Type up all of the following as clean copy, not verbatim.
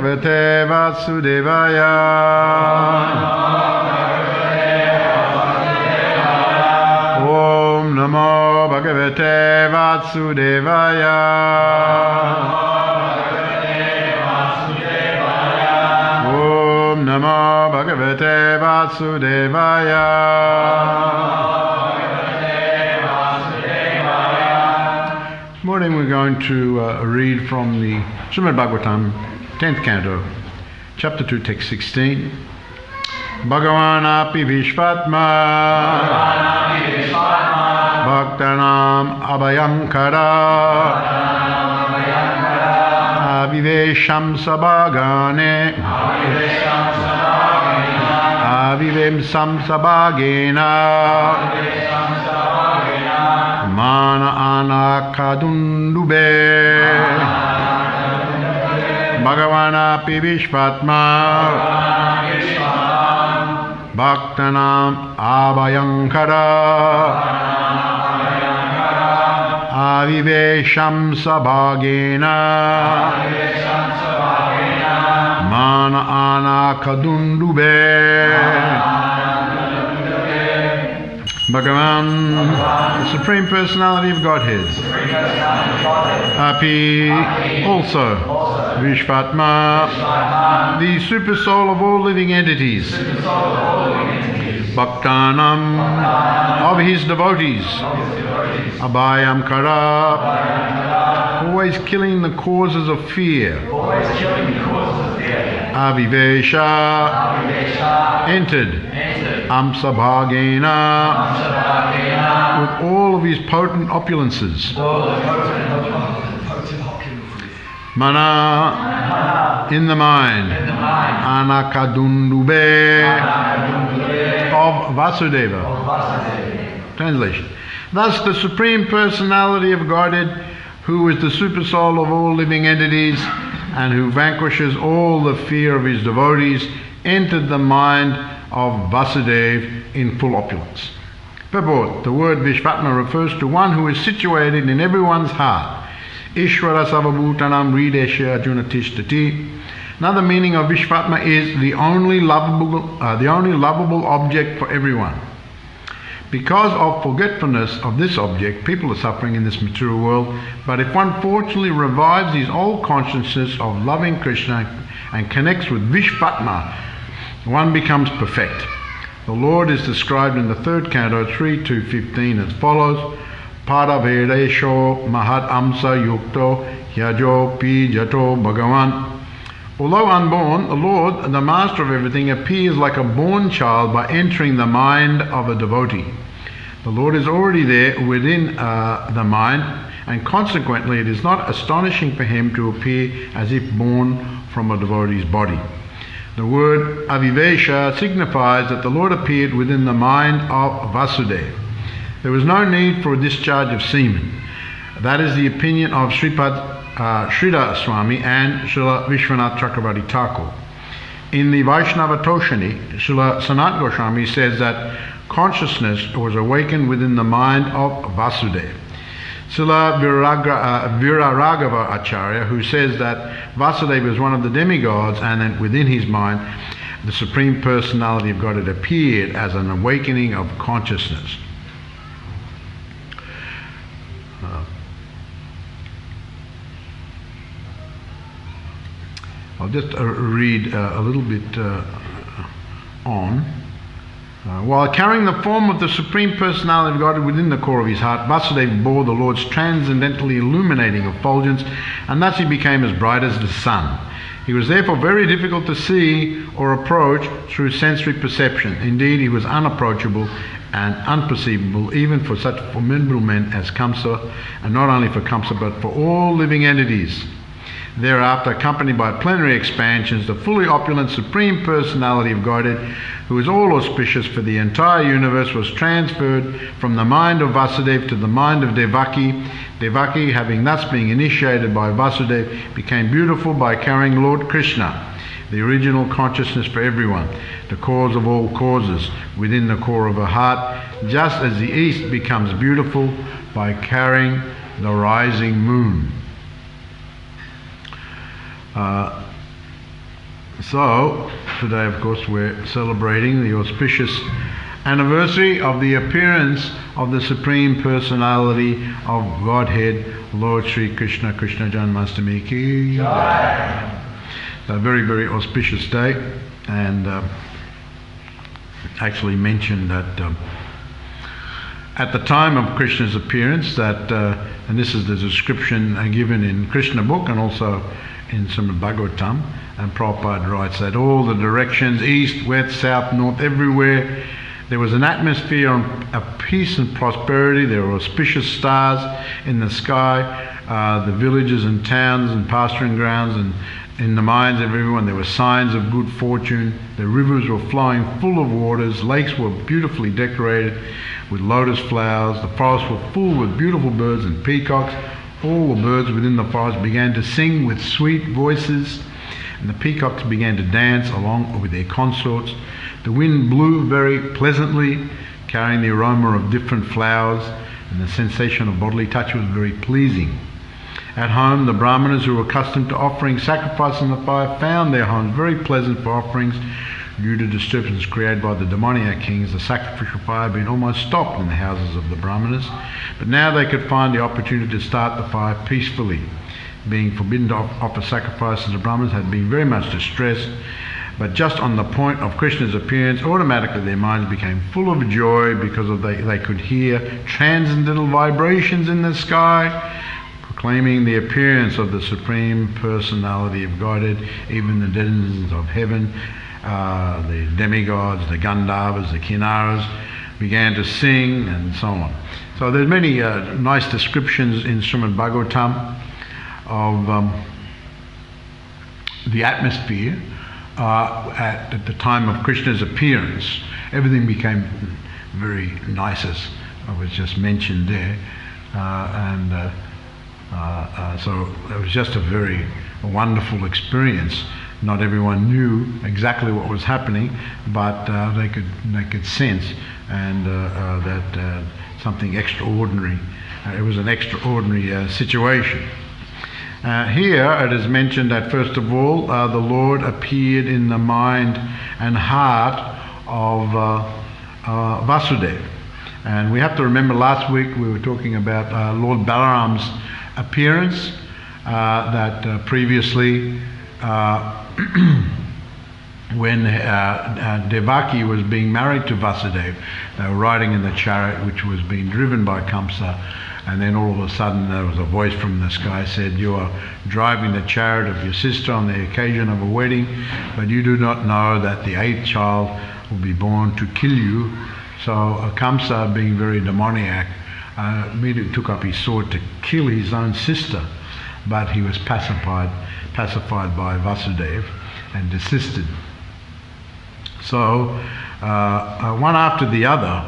Bhagavate Vasudevaya. Om Namo Bhagavate Vasudevaya. Om Namo Bhagavate Vasudevaya. This morning we're going to read from the Srimad Bhagavatam, 10th canto, chapter 2, text 16. Bhagavan api Vishvatma Bhaktanam Abhayankara Avivesham Sabhagane Avivemsam Sabhagena Mana Anakadundube Bhagavana api Vishvatma Bhaktanam Abhayankara Avivesham Sabhagena Mana Anakadundube Bhagavan, the Supreme Personality of Godhead, Api, also, Vishvatma, the Super Soul of all living entities, Bhaktanam, of his devotees, Abhayamkara, always killing the causes of fear, Avivesha, entered, Amsabhagena, with all of his potent opulences. Mana, in the mind. Anakadundube, of Vasudeva. Translation. Thus the Supreme Personality of Godhead, who is the super soul of all living entities and who vanquishes all the fear of his devotees, entered the mind of Vasudeva in full opulence. Purport. The word Vishvatma refers to one who is situated in everyone's heart. Ishvara Savabhutanam Hridesha Arjuna Tishtati. Another meaning of Vishvatma is the only lovable object for everyone. Because of forgetfulness of this object, people are suffering in this material world, but if one fortunately revives his old consciousness of loving Krishna and connects with Vishvatma, one becomes perfect. The Lord is described in the 3rd canto 3-15 as follows: Paravedesho Mahad Amsa Yukto Hyajo Pi Jato Bhagavan. Although unborn, the Lord, the Master of everything, appears like a born child by entering the mind of a devotee. The Lord is already there within the mind, and consequently it is not astonishing for him to appear as if born from a devotee's body. The word Avivesha signifies that the Lord appeared within the mind of Vasudeva. There was no need for a discharge of semen. That is the opinion of Sridhar Swami and Srila Vishwanath Chakravarti Thakur. In the Vaishnava Toshani, Srila Sanat Goswami says that consciousness was awakened within the mind of Vasudeva. Srila Viraraghava Acharya, who says that Vasudeva is one of the demigods and that within his mind the Supreme Personality of God had appeared as an awakening of consciousness. I'll just read a little bit on. While carrying the form of the Supreme Personality of God within the core of his heart, Vasudeva bore the Lord's transcendently illuminating effulgence, and thus he became as bright as the sun. He was therefore very difficult to see or approach through sensory perception. Indeed, he was unapproachable and unperceivable even for such formidable men as Kamsa, and not only for Kamsa but for all living entities. Thereafter, accompanied by plenary expansions, the fully opulent Supreme Personality of Godhead, who is all auspicious for the entire universe, was transferred from the mind of Vasudeva to the mind of Devaki. Devaki, having thus been initiated by Vasudeva, became beautiful by carrying Lord Krishna, the original consciousness for everyone, the cause of all causes, within the core of her heart, just as the east becomes beautiful by carrying the rising moon. So, today of course we're celebrating the auspicious anniversary of the appearance of the Supreme Personality of Godhead, Lord Sri Krishna, Krishna Janmastami ki Jai. A very, very auspicious day, and actually mentioned that at the time of Krishna's appearance, that and this is the description given in Krishna book and also in Srimad Bhagavatam, and Prabhupada writes that all the directions, east, west, south, north, everywhere, there was an atmosphere of peace and prosperity. There were auspicious stars in the sky, the villages and towns and pasturing grounds, and in the minds of everyone there were signs of good fortune. The rivers were flowing full of waters, lakes were beautifully decorated with lotus flowers, the forests were full with beautiful birds and peacocks. All the birds within the forest began to sing with sweet voices, and the peacocks began to dance along with their consorts. The wind blew very pleasantly, carrying the aroma of different flowers, and the sensation of bodily touch was very pleasing. At home, the brahmanas who were accustomed to offering sacrifice in the fire found their homes very pleasant for offerings. Due to disturbances created by the demoniac kings, the sacrificial fire had been almost stopped in the houses of the brahmanas, but now they could find the opportunity to start the fire peacefully. Being forbidden to offer sacrifices to brahmanas had been very much distressed, but just on the point of Krishna's appearance, automatically their minds became full of joy because they could hear transcendental vibrations in the sky, proclaiming the appearance of the Supreme Personality of Godhead. Even the denizens of heaven, the demigods, the Gandharvas, the Kinnaras began to sing, and so on. So there's many nice descriptions in Srimad Bhagavatam of the atmosphere at the time of Krishna's appearance. Everything became very nice, as was just mentioned there, so it was just a very wonderful experience. Not everyone knew exactly what was happening, but they could sense that something extraordinary. It was an extraordinary situation. Here it is mentioned that first of all the Lord appeared in the mind and heart of Vasudeva. And we have to remember, last week we were talking about Lord Balaram's appearance, that previously when Devaki was being married to Vasudeva, they were riding in the chariot which was being driven by Kamsa, and then all of a sudden there was a voice from the sky said, "You are driving the chariot of your sister on the occasion of a wedding, but you do not know that the 8th child will be born to kill you." So Kamsa, being very demoniac, immediately took up his sword to kill his own sister, but he was pacified by Vasudeva and desisted. So one after the other,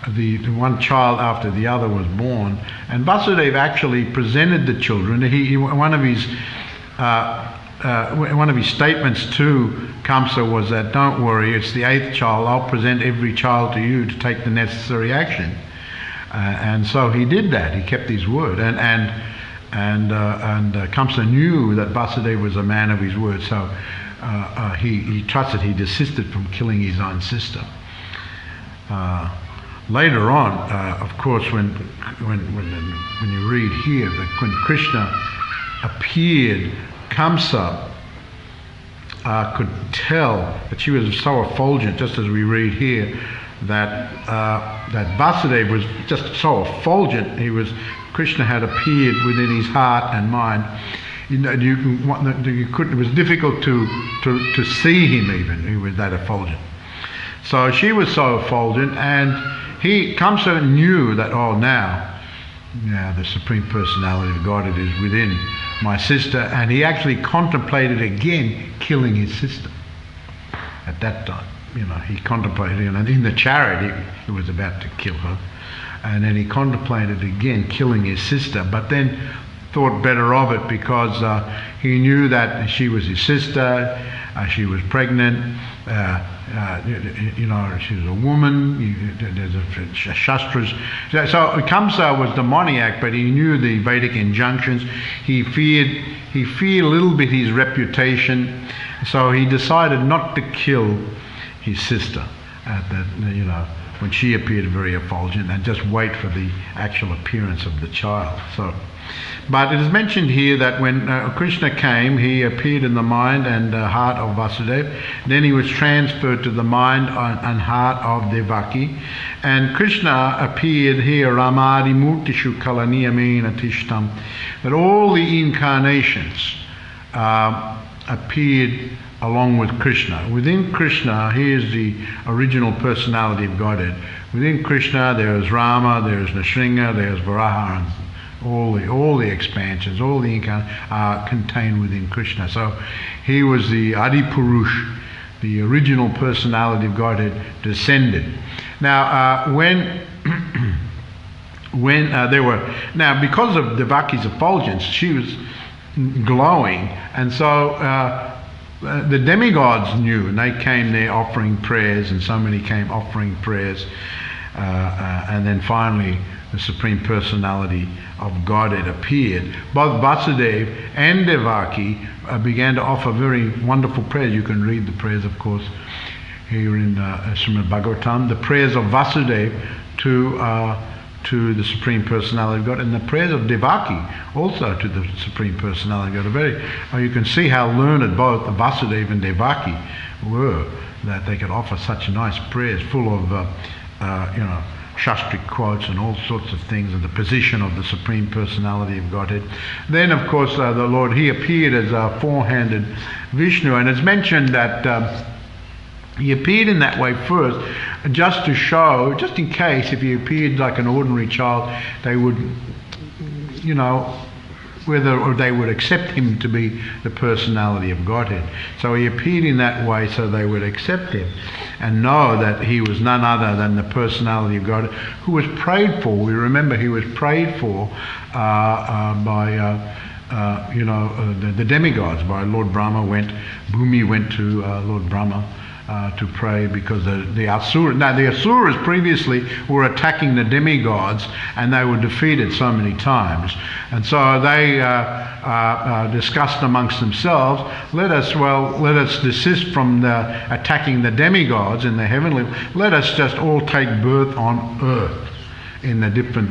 the one child after the other was born, and Vasudeva actually presented the children. One of his statements to Kamsa was that, "Don't worry, it's the 8th child. I'll present every child to you to take the necessary action." And so he did that. He kept his word, and Kamsa knew that Vasudeva was a man of his word. So he trusted. He desisted from killing his own sister. Later on, of course, when you read here that when Krishna appeared, Kamsa could tell that she was so effulgent, just as we read here, that Vasudeva was just so effulgent. Krishna had appeared within his heart and mind. It was difficult to see him even. He was that effulgent. So she was so effulgent, and Kamsa knew that, now the Supreme Personality of Godhead is within my sister, and he actually contemplated again killing his sister. At that time, he contemplated, and in the chariot he was about to kill her, and then he contemplated again killing his sister. But then thought better of it because he knew that she was his sister, she was pregnant, she was a woman, there's a Shastras. So Kamsa was demoniac, but he knew the Vedic injunctions. He feared a little bit his reputation, so he decided not to kill his sister at that, when she appeared very effulgent, and just wait for the actual appearance of the child. But it is mentioned here that when Krishna came, he appeared in the mind and heart of Vasudeva. Then he was transferred to the mind and heart of Devaki. And Krishna appeared here, Ramadi Murtishu Kalaniyamena Tishtam, that all the incarnations appeared along with Krishna. Within Krishna, he is the original personality of Godhead. Within Krishna, there is Rama, there is Nrsimha, there is Varaha, and all the expansions, all the incarnations are contained within Krishna. So he was the Adi Purush, the original personality of Godhead descended. Now, when because of Devaki's effulgence, she was glowing, and so the demigods knew, and they came there offering prayers, and so many came offering prayers, and then finally the Supreme Personality of Godhead appeared. Both Vasudeva and Devaki began to offer very wonderful prayers. You can read the prayers, of course, here in Srimad Bhagavatam. The prayers of Vasudeva to the Supreme Personality of God, and the prayers of Devaki also to the Supreme Personality of God. You can see how learned both Vasudeva and Devaki were, that they could offer such nice prayers full of Shastric quotes and all sorts of things, and the position of the Supreme Personality of Godhead. Then, of course, the Lord, he appeared as a four-handed Vishnu, and it's mentioned that he appeared in that way first, just to show, just in case, if he appeared like an ordinary child, they would, whether or they would accept him to be the personality of Godhead. So he appeared in that way so they would accept him and know that he was none other than the personality of God, who was prayed for. We remember he was prayed for by the demigods. By Lord Brahma Bhumi went to Lord Brahma to pray, because the Asuras previously were attacking the demigods, and they were defeated so many times, and so they discussed amongst themselves, let us desist from attacking the demigods in the heavenly, let us just all take birth on earth in the different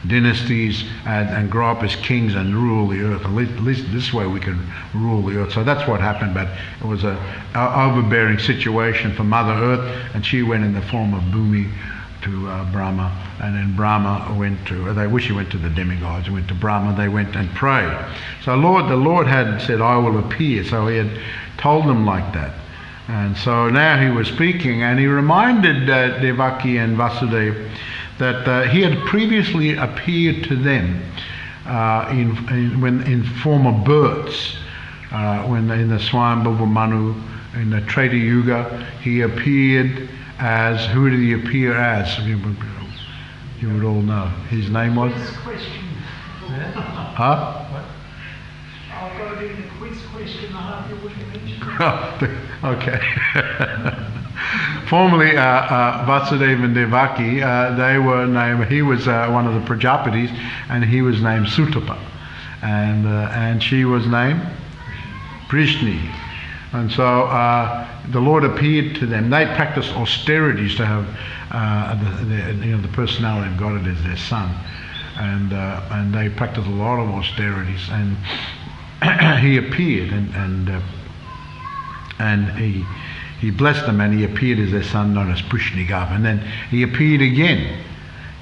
dynasties and grow up as kings and rule the earth. At least this way we can rule the earth. So that's what happened, but it was an overbearing situation for Mother Earth, and she went in the form of Bhumi to Brahma, and then Brahma went to, they wish he went to the demigods, went to Brahma, they went and prayed. So the Lord had said, I will appear, so he had told them like that. And so now he was speaking, and he reminded Devaki and Vasudeva that he had previously appeared to them in form of birds. When in the Swayambhuva Manu, in the Treta Yuga, he appeared as, who did he appear as? You would all know. His name was? Quiz question. Huh? What? I'll go to the quiz question. I hope you wouldn't mention it. Okay. Formerly Vasudeva and Devaki, they were named, he was one of the Prajapatis, and he was named Sutapa, and she was named Prishni. And so the Lord appeared to them. They practiced austerities to have the personality of God as their son, and they practiced a lot of austerities. And he appeared, and he blessed them, and he appeared as their son, known as Prishnigav. And then he appeared again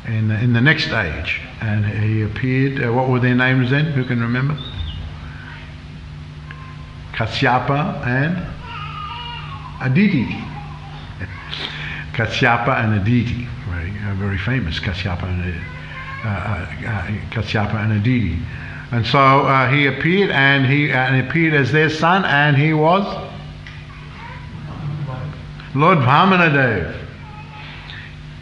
in the next age, and he appeared. What were their names then? Who can remember? Kasyapa and Aditi. Kasyapa and Aditi, very famous. Kasyapa and Aditi. And so he appeared, and he appeared as their son, and he was Lord Vamanadev.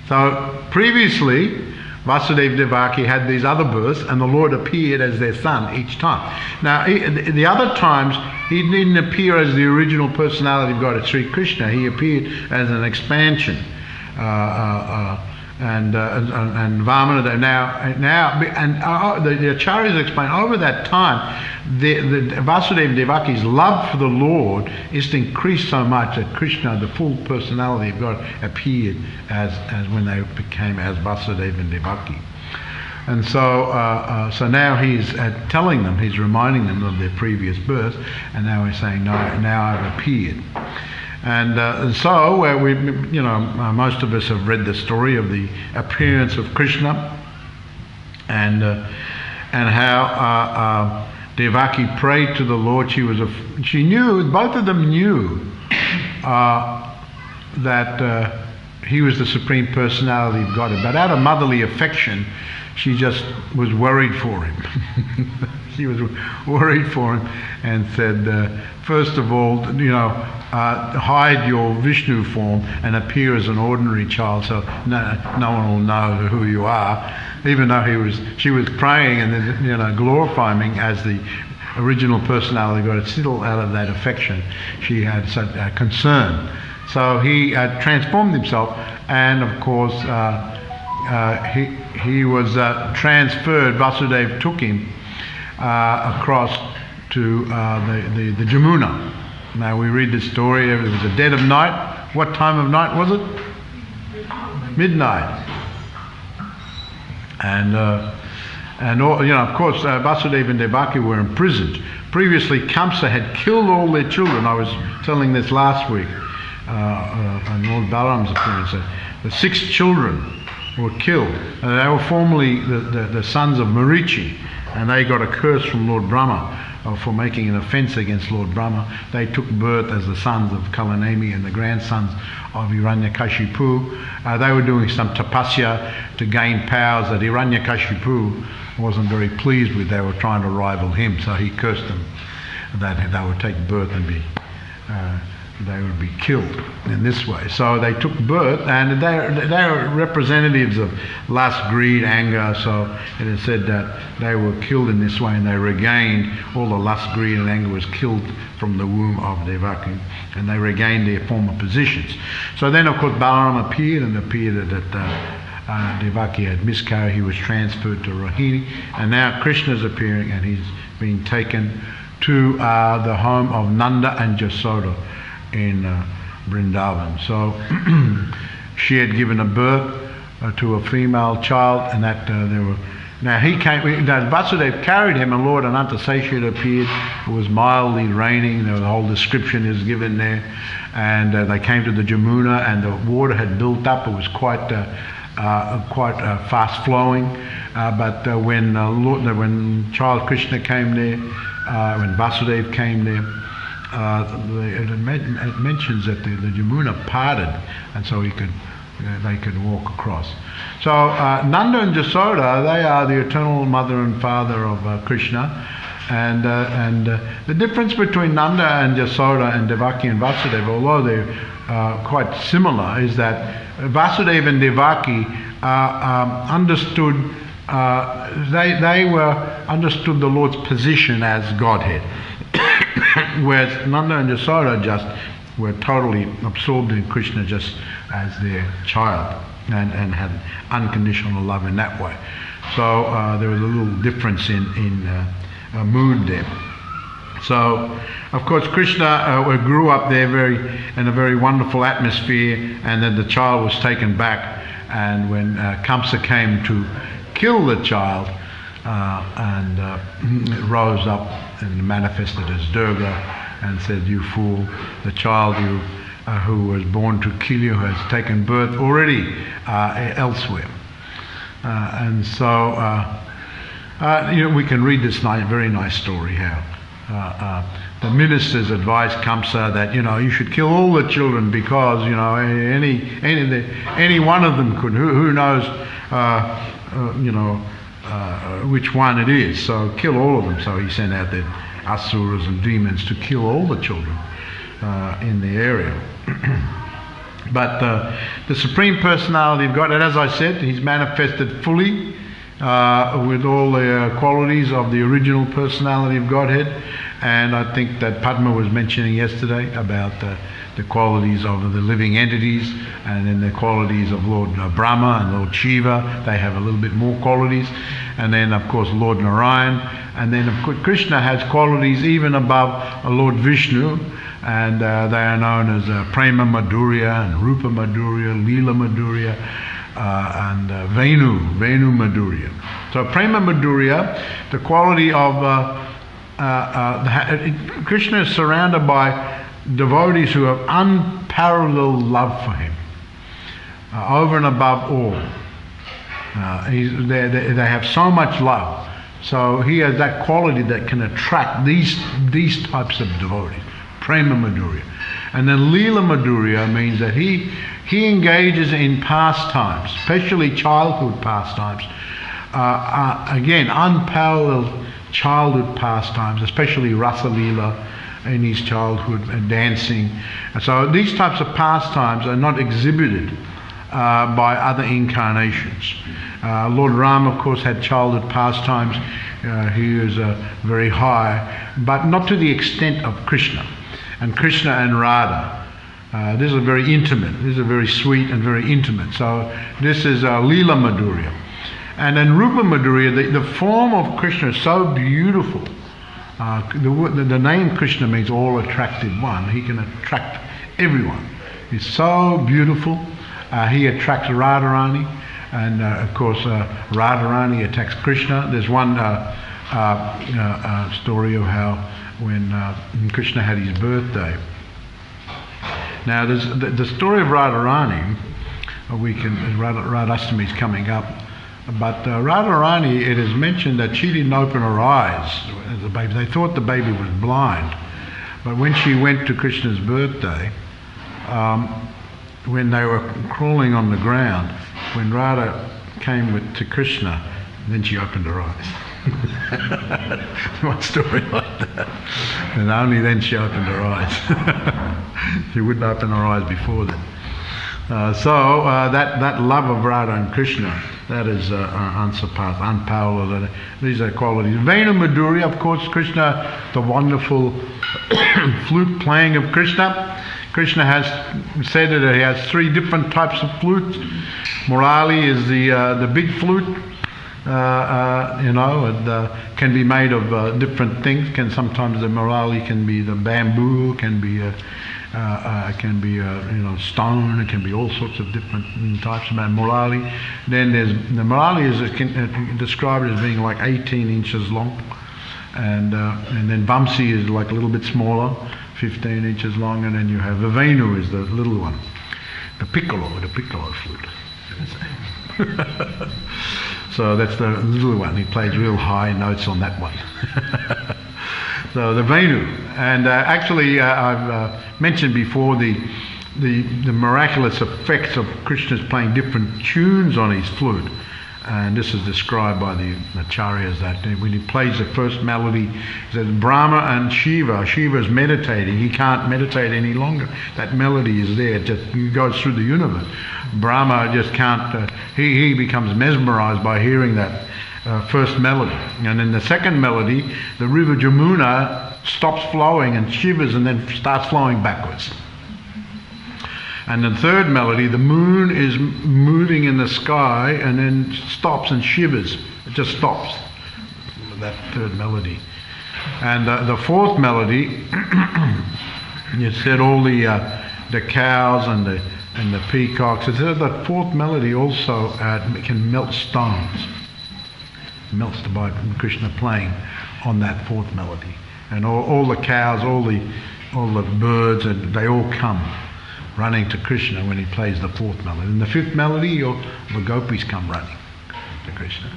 So previously, Vasudeva Devaki had these other births, and the Lord appeared as their son each time. Now, the other times, he didn't appear as the original personality of God, as Sri Krishna. He appeared as an expansion. And Vamana. The Acharyas explain over that time, the Vasudeva Devaki's love for the Lord is increased so much that Krishna, the full personality of God, appeared as when they became as Vasudeva and Devaki. And so now he's telling them, he's reminding them of their previous birth, and now he's saying, no, now I've appeared. And so, most of us have read the story of the appearance of Krishna, and how Devaki prayed to the Lord. She knew, both of them knew that he was the Supreme Personality of God, but out of motherly affection, she just was worried for him. She was worried for him and said, first of all, hide your Vishnu form and appear as an ordinary child, so no one will know who you are. Even though she was praying and glorifying him as the original personality of God, still out of that affection, she had such a concern. So he transformed himself, and of course he was transferred. Vasudeva took him across to the Jamuna. Now we read the story. It was a dead of night. What time of night was it? Midnight. And of course, Vasudeva and Devaki were imprisoned. Previously, Kamsa had killed all their children. I was telling this last week on Lord Balaram's appearance. The 6 children were killed. They were formerly the sons of Marichi, and they got a curse from Lord Brahma for making an offence against Lord Brahma. They took birth as the sons of Kalanemi and the grandsons of Hiranyakashipu. They were doing some tapasya to gain powers that Hiranyakashipu wasn't very pleased with. They were trying to rival him, so he cursed them that they would take birth and they would be killed in this way. So they took birth, and they are representatives of lust, greed, anger. So it is said that they were killed in this way, and they regained all the lust, greed, and anger was killed from the womb of Devaki, and they regained their former positions. So then, of course, Balaram appeared that Devaki had miscarried. He was transferred to Rohini, and now Krishna's appearing, and he's being taken to the home of Nanda and Jasoda in Vrindavan. So she had given a birth to a female child, and that there were. Now he came. Vasudeva carried him, and Lord Anantasesha appeared. It was mildly raining. The whole description is given there, and they came to the Jamuna, and the water had built up. It was quite fast flowing. But when Child Krishna came there, when Vasudeva came there. It mentions that the Jamuna parted, and so they could walk across. So Nanda and Jasoda, they are the eternal mother and father of Krishna, and the difference between Nanda and Jasoda and Devaki and Vasudeva, although they're quite similar, is that Vasudeva and Devaki understood. They understood the Lord's position as Godhead. Whereas Nanda and Jasoda just were totally absorbed in Krishna just as their child, and had unconditional love in that way. So there was a little difference in mood there. So, of course, Krishna grew up there in a very wonderful atmosphere, and then the child was taken back, and when Kamsa came to kill the child, it rose up and manifested as Durga and said, "You fool, the child who was born to kill you has taken birth already elsewhere." And so we can read this very nice story how the ministers advised Kamsa that you should kill all the children because any one of them could. Who knows? Which one it is, so kill all of them. So he sent out the asuras and demons to kill all the children in the area. But the Supreme Personality of God, and as I said, He's manifested fully with all the qualities of the original personality of Godhead. And I think that Padma was mentioning yesterday about the qualities of the living entities, and then the qualities of Lord Brahma and Lord Shiva. They have a little bit more qualities. And then, of course, Lord Narayan. And then, of course, Krishna has qualities even above Lord Vishnu. And they are known as Prema Madhurya and Rupa Madhurya, Leela Madhurya, and Venu Madhurya. So Prema Madhurya, the quality of Krishna is surrounded by devotees who have unparalleled love for him, over and above all. They have so much love. So he has that quality that can attract these types of devotees. Prema Madhurya. And then Leela Madhurya means that he engages in pastimes, especially childhood pastimes. Again, unparalleled childhood pastimes, especially Rasa Leela in his childhood and dancing. And so these types of pastimes are not exhibited by other incarnations. Lord Ram, of course, had childhood pastimes. He was very high, but not to the extent of Krishna. And Krishna and Radha. This is very intimate. This is very sweet and very intimate. So this is Leela Madhurya. And then Rupa Madhurya, the form of Krishna is so beautiful. The name Krishna means all attractive one. He can attract everyone. He's so beautiful. He attracts Radharani. And of course, Radharani attacks Krishna. There's one story of how when Krishna had his birthday. Now, there's the story of Radharani. Radhastami is coming up, but Radharani, it is mentioned that she didn't open her eyes as a baby. They thought the baby was blind, but when she went to Krishna's birthday, when they were crawling on the ground, when Radha came to Krishna, then she opened her eyes. One story like that. And only then she opened her eyes. She wouldn't open her eyes before then. So that love of Radha and Krishna, that is unsurpassed, unparalleled. These are qualities. Venu Madhurya, of course, Krishna, the wonderful flute playing of Krishna. Krishna has said that he has 3 different types of flutes. Murali is the big flute. It can be made of different things. Sometimes the Murali can be the bamboo, can be stone. It can be all sorts of different types of Murali. Then there's the Murali is described as being like 18 inches long, and then Vamsi is like a little bit smaller, 15 inches long, and then you have the Venu is the little one, the piccolo flute. So that's the little one. He plays real high notes on that one. So the Venu, and actually I've mentioned before the miraculous effects of Krishna's playing different tunes on his flute, and this is described by the acharyas that when he plays the first melody, that Brahma and Shiva is meditating. He can't meditate any longer. That melody is there. It just goes through the universe. Brahma just can't, he becomes mesmerized by hearing that first melody. And in the second melody, the river Jamuna stops flowing and shivers and then starts flowing backwards. And the third melody, the moon is moving in the sky and then stops and shivers. It just stops, that third melody. And the fourth melody, you said all the cows and the peacocks. It said that fourth melody also can melt stones. Melts by Krishna playing on that fourth melody. And all the cows, all the birds, and they all come running to Krishna when he plays the fourth melody. In the fifth melody, the gopis come running to Krishna.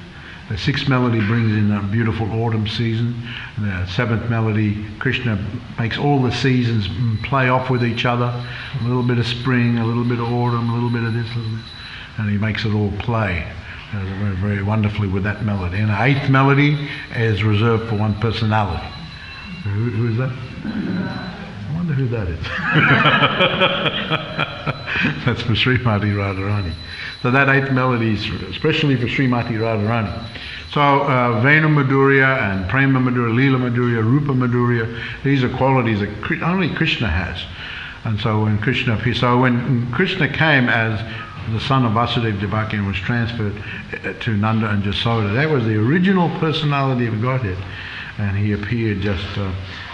The sixth melody brings in a beautiful autumn season. The seventh melody, Krishna makes all the seasons play off with each other. A little bit of spring, a little bit of autumn, a little bit of this, a little bit, and he makes it all play very, very wonderfully with that melody. And the eighth melody is reserved for one personality. Who is that? I wonder who that is. That's for Srimati Radharani. So that 8th melody is especially for Srimati Radharani. So Venu Madhurya and Prema Madhurya, Leela Madhurya, Rupa Madhurya, these are qualities that only Krishna has. And so when Krishna came as the son of Vasudeva Devaki and was transferred to Nanda and Jasoda, that was the original personality of Godhead. And he appeared just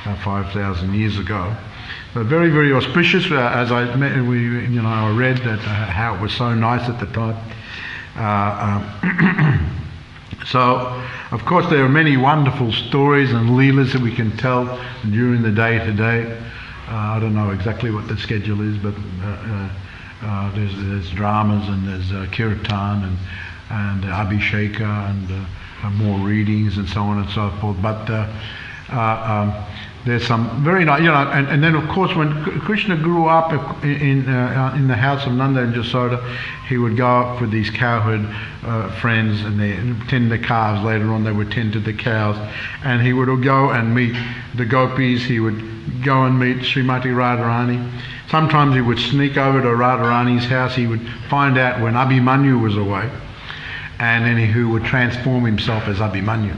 5,000 years ago. But very, very auspicious. As I read that how it was so nice at the time. So, of course, there are many wonderful stories and leelas that we can tell during the day today. I don't know exactly what the schedule is, but there's dramas and there's kirtan and abhisheka and more readings and so on and so forth. But there's some very nice, and then of course when Krishna grew up in the house of Nanda and Jasoda, he would go up with these cowherd friends and they tend the calves. Later on they would tend to the cows, and he would go and meet the gopis. He would go and meet Srimati Radharani. Sometimes he would sneak over to Radharani's house. He would find out when Abhimanyu was away, and then he would transform himself as Abhimanyu.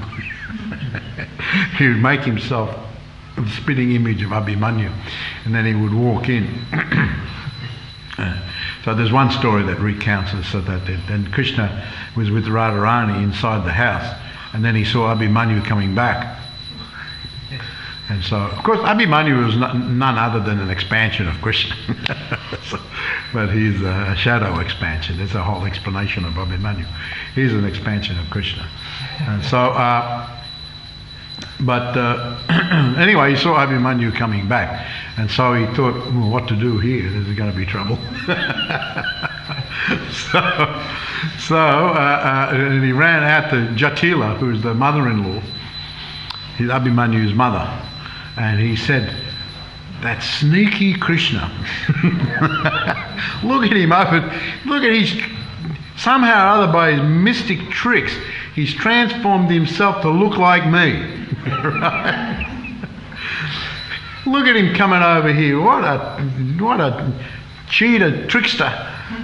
He would make himself the spitting image of Abhimanyu, and then he would walk in. So there's one story that recounts this, so that then Krishna was with Radharani inside the house, and then he saw Abhimanyu coming back. And so, of course, Abhimanyu was none other than an expansion of Krishna. But he's a shadow expansion. There's a whole explanation of Abhimanyu. He's an expansion of Krishna. And so, anyway, he saw Abhimanyu coming back. And so he thought, well, what to do here? There's going to be trouble. And he ran out to Jatila, who's the mother-in-law. He's Abhimanyu's mother. And he said, that sneaky Krishna. Look at him look at his, somehow or other by his mystic tricks, he's transformed himself to look like me. Right? Look at him coming over here. What a cheater, trickster.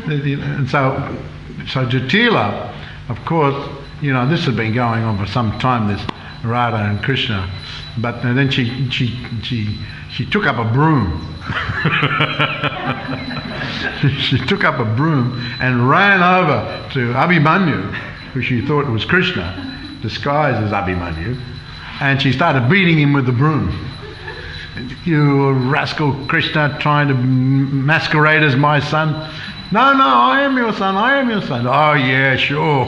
And so Jatila, of course, this has been going on for some time, this Radha and Krishna. But then she took up a broom. She took up a broom and ran over to Abhimanyu, who she thought was Krishna, disguised as Abhimanyu, and she started beating him with the broom. You rascal Krishna, trying to masquerade as my son. No, I am your son, I am your son. Oh yeah, sure.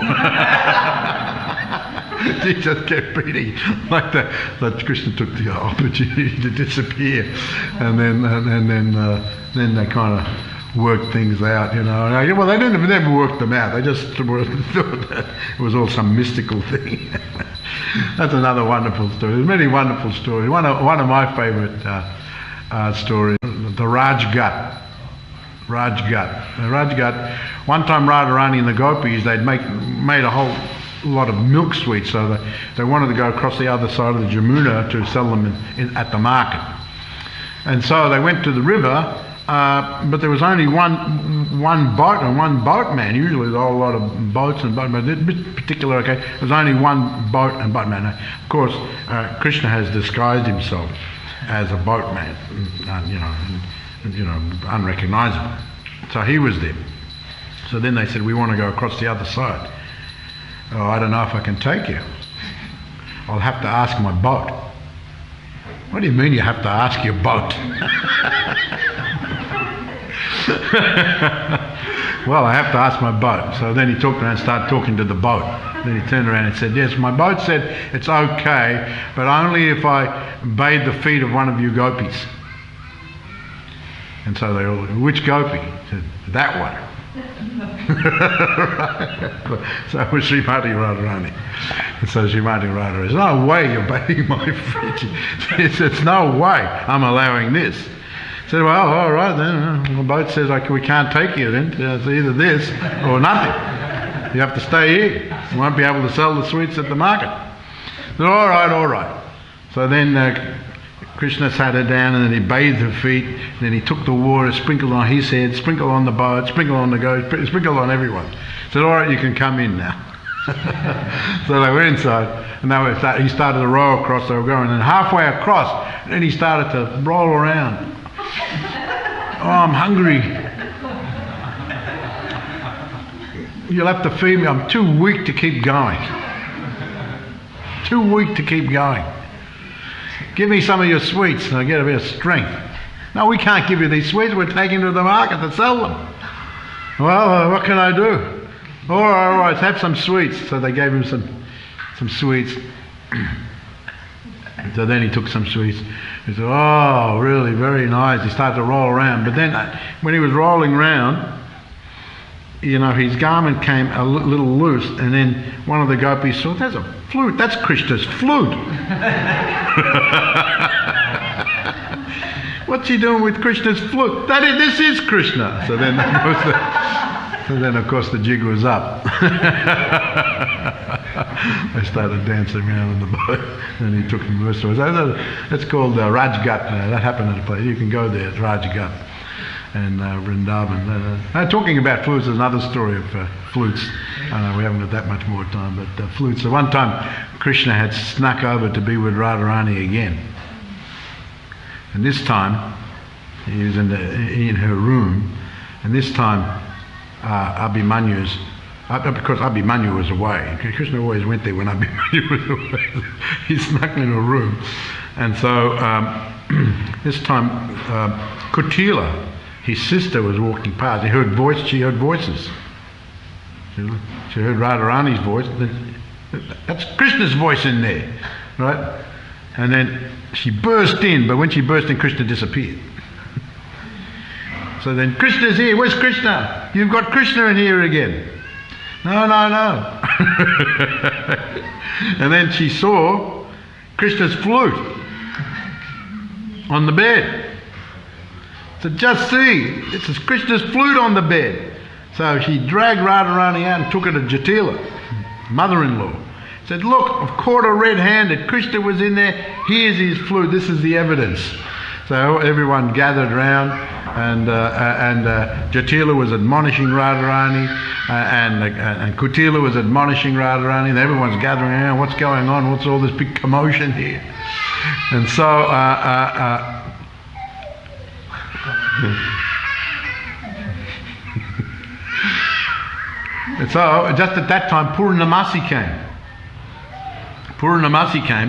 She just kept beating like that. But Krishna took the opportunity to disappear, and then they kind of worked things out, Well, they never worked them out. They just thought that it was all some mystical thing. That's another wonderful story. There's many wonderful stories. One of my favourite stories, the Rajgat. The Rajgat. One time, Radharani and the gopis, they'd made a whole lot of milk sweets, so they wanted to go across the other side of the Jamuna to sell them at the market. And so they went to the river, but there was only one boat and one boatman. Usually there's a whole lot of boats and boatmen, but this particular occasion, there was only one boat and boatman. Of course, Krishna has disguised himself as a boatman, unrecognizable. So he was there. So then they said, we want to go across the other side. Oh, I don't know if I can take you. I'll have to ask my boat. What do you mean you have to ask your boat? Well, I have to ask my boat. So then he talked around and started talking to the boat. Then he turned around and said, yes, my boat said it's okay, but only if I bathe the feet of one of you gopis. And so they all, which gopi? He said, that one. So it was Srimati Radharani. And so Srimati Radharani says, no way you're bathing my feet. He says, no way I'm allowing this. I said, well, all right then. The boat says we can't take you then. It's either this or nothing. You have to stay here. You won't be able to sell the sweets at the market. I said, all right. So then Krishna sat her down and then he bathed her feet, and then he took the water, sprinkled on his head, sprinkled on the boat, sprinkled on the goat, sprinkled on everyone. He said, all right, you can come in now. So they went inside, and he started to row across. They were going, and halfway across, then he started to roll around. Oh, I'm hungry. You'll have to feed me. I'm too weak to keep going. Too weak to keep going. Give me some of your sweets and I'll get a bit of strength. No, we can't give you these sweets. We're taking them to the market to sell them. Well, what can I do? All right, have some sweets. So they gave him some sweets. So then he took some sweets. He said, oh, really, very nice. He started to roll around. But then when he was rolling around, his garment came a little loose, and then one of the gopis saw, there's a flute. That's Krishna's flute. What's he doing with Krishna's flute? This is Krishna. So then, of course, the jig was up. They started dancing around in the boat, and he took them restaurants. That's called Rajgat. That happened at a place. You can go there. It's Rajgat. And Vrindavan. Talking about flutes, there's another story of flutes. I know we haven't got that much more time, but flutes. So one time, Krishna had snuck over to be with Radharani again. And this time, he was in her room, and this time, because Abhimanyu was away. Krishna always went there when Abhimanyu was away. He snuck in her room. And so, this time, Kutila, his sister, was walking past. She heard voices. She heard Radharani's voice. That's Krishna's voice in there, right? And then she burst in, but when she burst in, Krishna disappeared. So then, Krishna's here. Where's Krishna? You've got Krishna in here again. No. And then she saw Krishna's flute on the bed. So just see, this is Krishna's flute on the bed. So she dragged Radharani out and took her to Jatila, mother-in-law. Said, look, I've caught her red-handed. Krishna was in there. Here's his flute. This is the evidence. So everyone gathered round, and Jatila was admonishing Radharani, and Kutila was admonishing Radharani, and everyone's gathering around. What's going on? What's all this big commotion here? And so and so just at that time, Purnamasi came.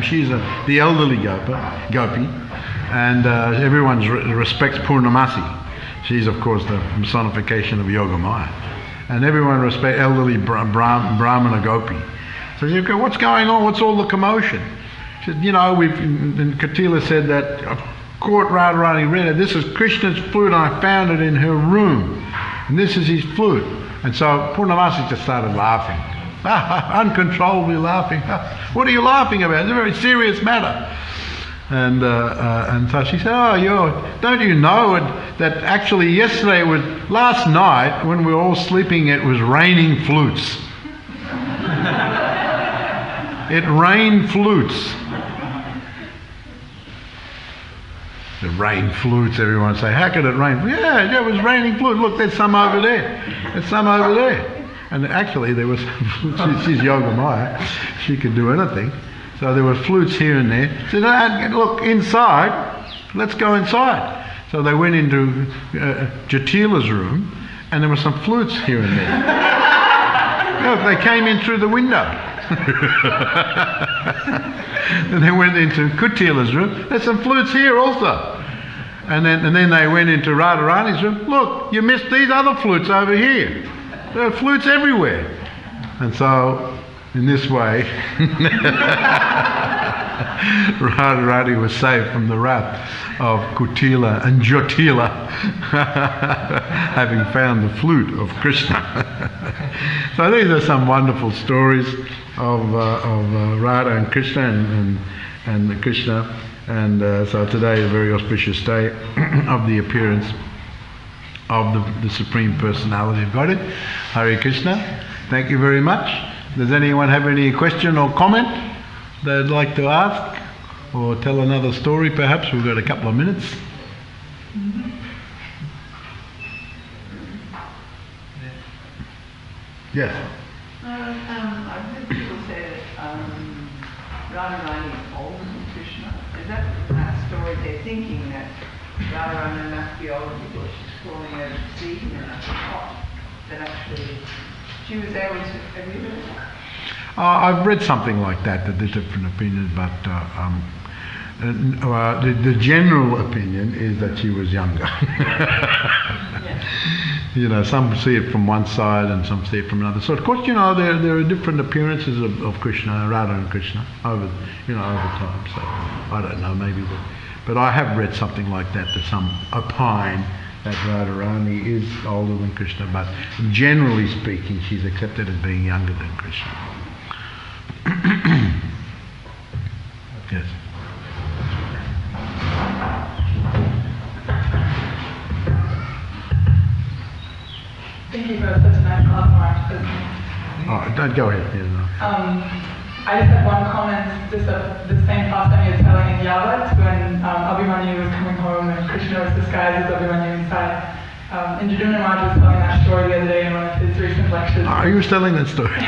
She's the elderly gopi, and everyone respects Purnamasi. She's, of course, the personification of Yogamaya. And everyone respects elderly Brahmana gopi. So you go, what's going on? What's all the commotion? She said, and Kutila said that I've caught Radharani red. This is Krishna's flute, and I found it in her room. And this is his flute. And so Purnamasi just started laughing. Uncontrollably laughing. What are you laughing about? It's a very serious matter. And so she said, don't you know that actually last night when we were all sleeping, it was raining flutes. It rained flutes. It rained flutes, everyone say, how could it rain? Yeah, it was raining flutes. Look, there's some over there. There's some over there. And actually there was, she's Yogamaya, she could do anything. So there were flutes here and there. She said, look, inside, let's go inside. So they went into Jatila's room, and there were some flutes here and there. Look, they came in through the window. And they went into Kutila's room. There's some flutes here also. And then they went into Radharani's room. Look, you missed these other flutes over here. There are flutes everywhere. And so, in this way, Radharani was saved from the wrath of Kutila and Jatila, having found the flute of Krishna. So these are some wonderful stories of Radha and Krishna and Krishna. And so today is a very auspicious day of the appearance of the Supreme Personality of Godhead. Hare Krishna. Thank you very much. Does anyone have any question or comment they'd like to ask? or tell another story perhaps? We've got a couple of minutes. Yes. I've heard people say that Radharani is older than Krishna. Is that story? They're thinking that Radharani must be older because she's falling out of sea and at the top. That actually she was able to. Have you read that? I've read something like that. That there's different opinions, but the general opinion is that she was younger. Yeah. You know, some see it from one side and some see it from another. So of course, you know, there are different appearances of Krishna, Radha and Krishna over time. So I don't know, maybe, but I have read something like that some opine that Radharani is older than Krishna, but generally speaking, she's accepted as being younger than Krishna. Yes. Thank you for such a nice class, Mark. Oh, don't go ahead. Yeah, no. I just had one comment, just the same pastime you're telling in Yavat, when Abhimanyu was coming home and Krishna was disguised as Abhimanyu inside. Indradumna Maharaj was telling that story the other day in one of his recent lectures. Oh, he was telling that story. And,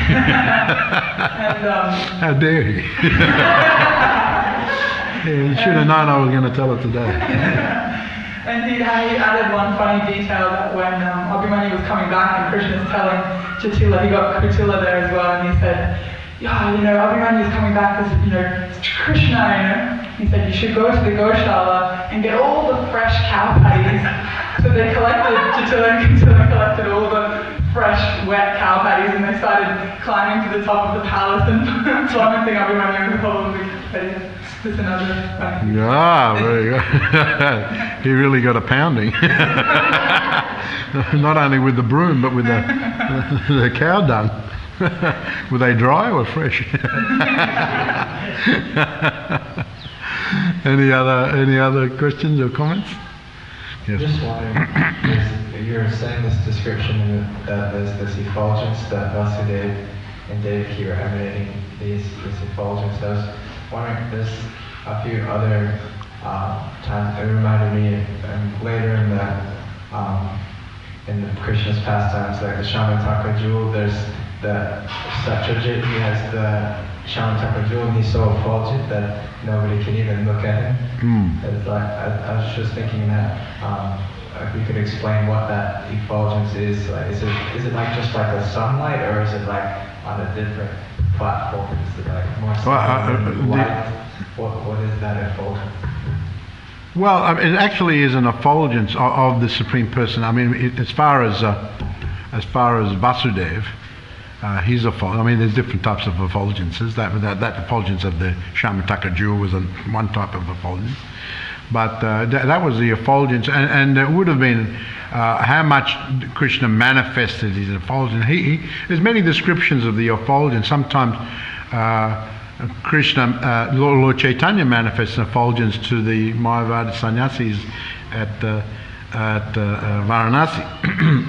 how dare he? Yeah, he should have known I was going to tell it today. And he added one funny detail that when Abhimanyu was coming back and Krishna's telling Chatila, he got Kutila there as well, and he said, yeah, you know, Abhimanyu's coming back as, you know, Krishna, you know. He said, you should go to the Goshala and get all the fresh cow patties. So they collected, Chatila and Kutila collected all the fresh, wet cow patties, and they started climbing to the top of the palace and tormenting Abhimanyu with all of the patties. Just another funny. Yeah, very good. He really got a pounding. Not only with the broom, but with the cow dung. Were they dry or fresh? Any other questions or comments? Yes. Just wondering, you're saying this description that there's this effulgence that Vasudeva and Devaki are emanating this effulgence. I was wondering, there's a few other times it reminded me later in the Krishna's pastimes, like the Shamataka jewel, there's the Satyajit, he has the Shamataka jewel, and he's so effulgent that nobody can even look at him. It's like, I was just thinking that if we could explain what that effulgence is. Like, is it like just like a sunlight, or is it like on a different platform? Is it like more light? What is that effulgence? Well, it actually is an effulgence of the Supreme Person. I mean, as far as Vasudeva, he's effulgent. I mean, there's different types of effulgences. That effulgence of the Shamataka jewel was one type of effulgence. But that was the effulgence, and it would have been how much Krishna manifested his effulgence. There's many descriptions of the effulgence. Sometimes Krishna, Lord Chaitanya manifests an effulgence to the Mayavada sannyasis at Varanasi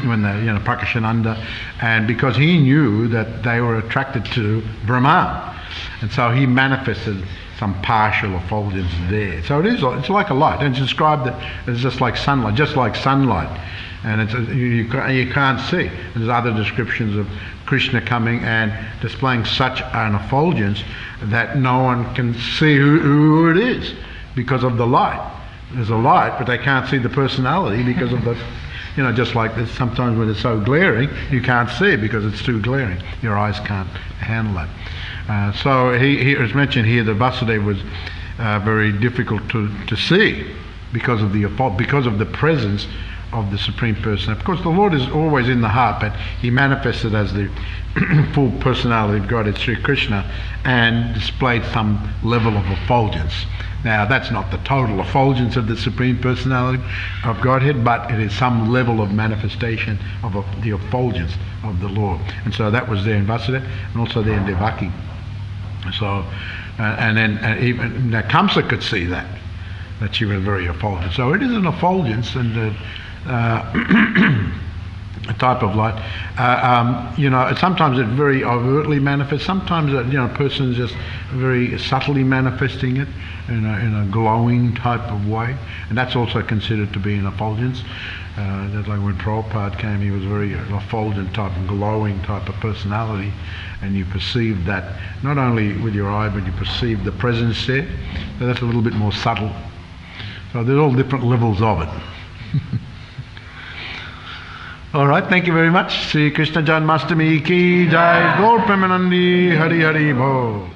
when they, Prakashananda, and because he knew that they were attracted to Brahman, and so he manifested some partial effulgence there. So it's like a light, and it's described that it's just like sunlight, and you can't see. There's other descriptions of Krishna coming and displaying such an effulgence that no one can see who it is because of the light. There's a light, but they can't see the personality because of the, just like this. Sometimes when it's so glaring, you can't see it because it's too glaring. Your eyes can't handle it. So he is mentioned here that Vasudeva was very difficult to see because of the presence of the Supreme Person. Of course, the Lord is always in the heart, but he manifested as the full personality of God, it's Sri Krishna, and displayed some level of effulgence. Now, that's not the total effulgence of the Supreme Personality of Godhead, but it is some level of manifestation of the effulgence of the Lord. And so that was there in Vasudeva, and also there in Devaki. So, and then even Kamsa could see that she was very effulgent. So it is an effulgence, and a type of light. Sometimes it very overtly manifests. Sometimes a person is just very subtly manifesting it in a glowing type of way, and that's also considered to be an effulgence. That's like when Prabhupada came, he was very effulgent type, glowing type of personality, and you perceive that not only with your eye, but you perceive the presence there. So that's a little bit more subtle. So there's all different levels of it. All right, thank you very much. Sri Krishna Janmastami ki jai. Gaur Premanandi Hari Hari Bol.